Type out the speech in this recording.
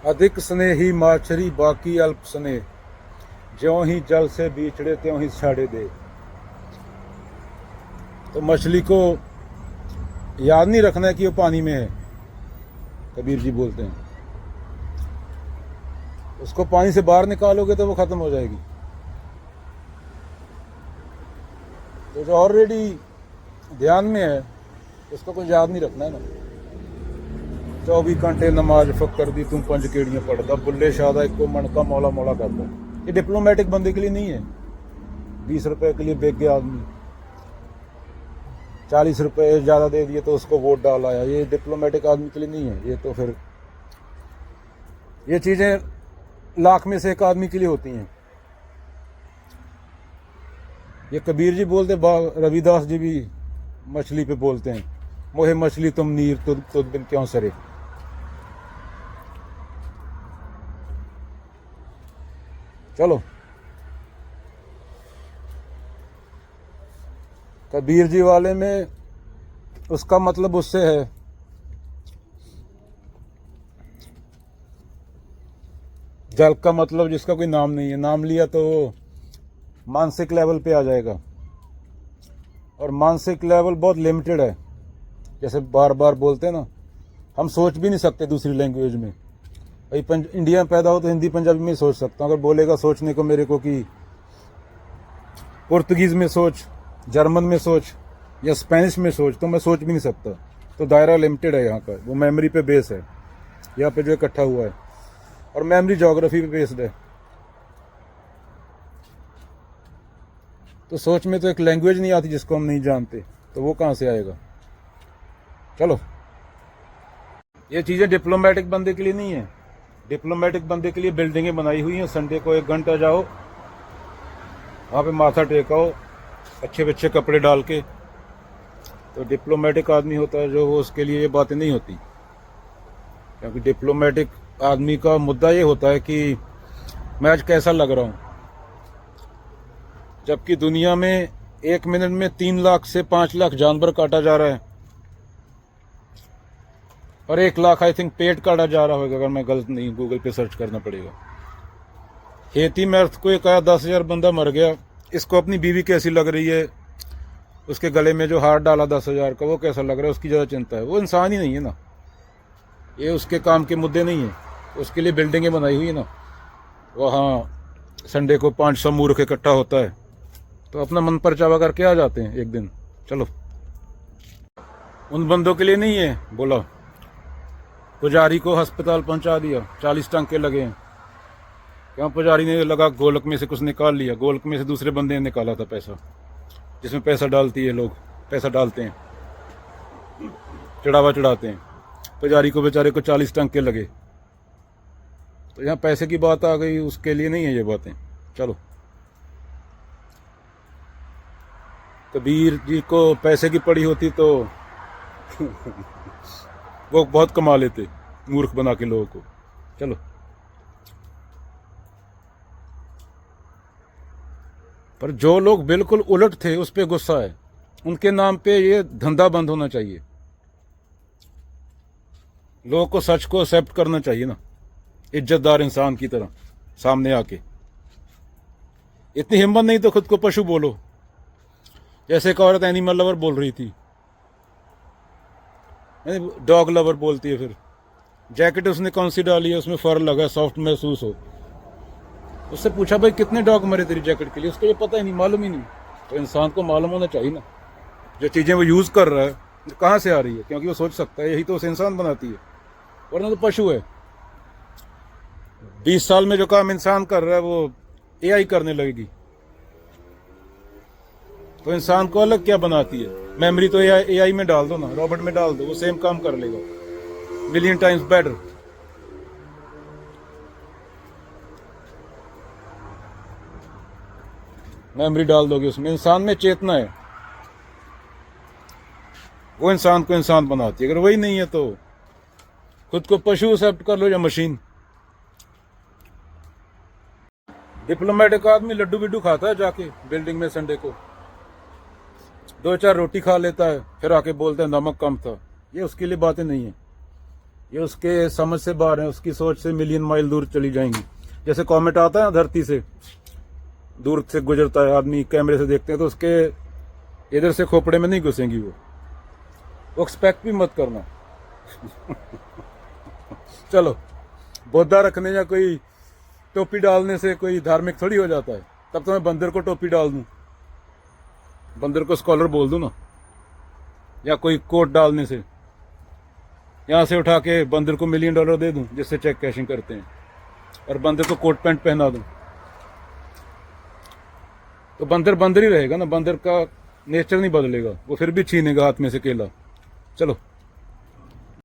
अधिक स्नेही माछरी बाकी अल्प स्नेह, ज्यों ही जल से बिछड़े त्यों ही छाड़े दे। तो मछली को याद नहीं रखना है कि वो पानी में है, कबीर जी बोलते हैं। उसको पानी से बाहर निकालोगे तो वो खत्म हो जाएगी। तो जो ऑलरेडी ध्यान में है उसको कुछ याद नहीं रखना है ना। 24 घंटे नमाज फकर दी तुम 5 केड़ियां पढ़ता, बुल्ले शादा एक को मन का मौला मौला करता। ये डिप्लोमेटिक बंदे के लिए नहीं है। 20 रुपए के लिए बेच गया आदमी, 40 रुपए ज्यादा दे दिए तो उसको वोट डाल आया। ये डिप्लोमेटिक आदमी के लिए नहीं है। ये तो फिर ये चीजें लाख में से एक आदमी के लिए होती हैं। ये कबीर जी बोलते, रविदास जी भी मछली पे बोलते हैं, मोहे मछली तुम नीर तुद बिन क्यों सरे। चलो, कबीर जी वाले में उसका मतलब उससे है जल का मतलब जिसका कोई नाम नहीं है, नाम लिया तो मानसिक लेवल पे आ जाएगा। और मानसिक लेवल बहुत लिमिटेड है। जैसे बार बार बोलते हैं ना, हम सोच भी नहीं सकते दूसरी लैंग्वेज में। भाई इंडिया में पैदा हो तो हिंदी पंजाबी में सोच सकता हूँ। अगर बोलेगा सोचने को मेरे को कि पुर्तगीज में सोच, जर्मन में सोच या स्पेनिश में सोच, तो मैं सोच भी नहीं सकता। तो दायरा लिमिटेड है यहाँ का। वो मेमोरी पे बेस है यहाँ पे जो इकट्ठा हुआ है, और मेमोरी ज्योग्राफी पे बेस्ड है। तो सोच में तो एक लैंग्वेज नहीं आती जिसको हम नहीं जानते, तो वो कहाँ से आएगा। चलो, ये चीज़ें डिप्लोमेटिक बंदे के लिए नहीं है। डिप्लोमेटिक बंदे के लिए बिल्डिंगें बनाई हुई हैं। संडे को 1 घंटा जाओ, वहाँ पे माथा टेकाओ अच्छे अच्छे कपड़े डाल के। तो डिप्लोमेटिक आदमी होता है जो, वो उसके लिए ये बातें नहीं होती। क्योंकि डिप्लोमेटिक आदमी का मुद्दा ये होता है कि मैं आज कैसा लग रहा हूँ। जबकि दुनिया में 1 मिनट में 3 लाख से 5 लाख जानवर काटा जा रहा है, और 1 लाख आई थिंक पेट काटा जा रहा होगा, अगर मैं गलत नहीं, गूगल पे सर्च करना पड़ेगा। खेती में अर्थक्वेक आया, 10,000 बंदा मर गया। इसको अपनी बीवी कैसी लग रही है, उसके गले में जो हार डाला 10,000 का, वो कैसा लग रहा है, उसकी ज़्यादा चिंता है। वो इंसान ही नहीं है ना, ये उसके काम के मुद्दे नहीं है। उसके लिए बिल्डिंगें बनाई हुई है ना। वहाँ संडे को 500 मूर्ख इकट्ठा होता है, तो अपना मन परचावा करके आ जाते हैं एक दिन। चलो, उन बंदों के लिए नहीं है। बोला पुजारी को अस्पताल पहुंचा दिया, 40 टांके लगे हैं। क्यों? पुजारी ने लगा गोलक में से कुछ निकाल लिया, गोलक में से दूसरे बंदे ने निकाला था पैसा, जिसमें पैसा डालती है, लोग पैसा डालते हैं, चढ़ावा चढ़ाते हैं। पुजारी को बेचारे को 40 टांके लगे। तो यहाँ पैसे की बात आ गई, उसके लिए नहीं है ये बातें। चलो, कबीर जी को पैसे की पड़ी होती तो वो बहुत कमा लेते, मूर्ख बना के लोगों को। चलो, पर जो लोग बिल्कुल उलट थे उस पर गुस्सा है। उनके नाम पे ये धंधा बंद होना चाहिए। लोगों को सच को एक्सेप्ट करना चाहिए ना, इज्जतदार इंसान की तरह सामने आके। इतनी हिम्मत नहीं तो खुद को पशु बोलो। जैसे एक औरत एनिमल लवर बोल रही थी, डॉग लवर बोलती है। फिर जैकेट उसने कौन सी डाली है, उसमें फर लगा, सॉफ्ट महसूस हो। उससे पूछा भाई कितने डॉग मरे तेरी जैकेट के लिए, उसको ये पता ही नहीं, मालूम ही नहीं। तो इंसान को मालूम होना चाहिए ना, जो चीज़ें वो यूज़ कर रहा है कहाँ से आ रही है, क्योंकि वो सोच सकता है। यही तो उसे इंसान बनाती है, वरना तो पशु है। 20 साल में जो काम इंसान कर रहा है वो एआई करने लगेगी, तो इंसान को अलग क्या बनाती है। मेमोरी तो एआई में डाल दो ना, रॉबोट में डाल दो, वो सेम काम कर लेगा, मिलियन टाइम्स बेटर। मेमोरी डाल दोगे उसमें। इंसान में चेतना है, वो इंसान को इंसान बनाती है। अगर वही नहीं है तो खुद को पशु एक्सेप्ट कर लो या मशीन। डिप्लोमेटिक आदमी लड्डू बिड्डू खाता है जाके बिल्डिंग में, संडे को 2-4 रोटी खा लेता है, फिर आके बोलता है नमक कम था। ये उसके लिए बातें नहीं है। ये उसके समझ से बाहर है, उसकी सोच से मिलियन माइल दूर चली जाएंगी। जैसे कॉमेट आता है ना धरती से, दूर से गुजरता है, आदमी कैमरे से देखते हैं तो उसके इधर से खोपड़े में नहीं घुसेंगी वो एक्सपेक्ट भी मत करना। चलो, बोधा रखने या कोई टोपी डालने से कोई धार्मिक थोड़ी हो जाता है। तब तो मैं बंदर को टोपी डाल दूं, बंदर को स्कॉलर बोल दूं ना, या कोई कोट डालने से यहां से उठा के बंदर को $1 मिलियन दे दूं, जिससे चेक कैशिंग करते हैं, और बंदर को कोट पैंट पहना दूं, तो बंदर बंदर ही रहेगा ना, बंदर का नेचर नहीं बदलेगा, वो फिर भी छीनेगा हाथ में से केला। चलो।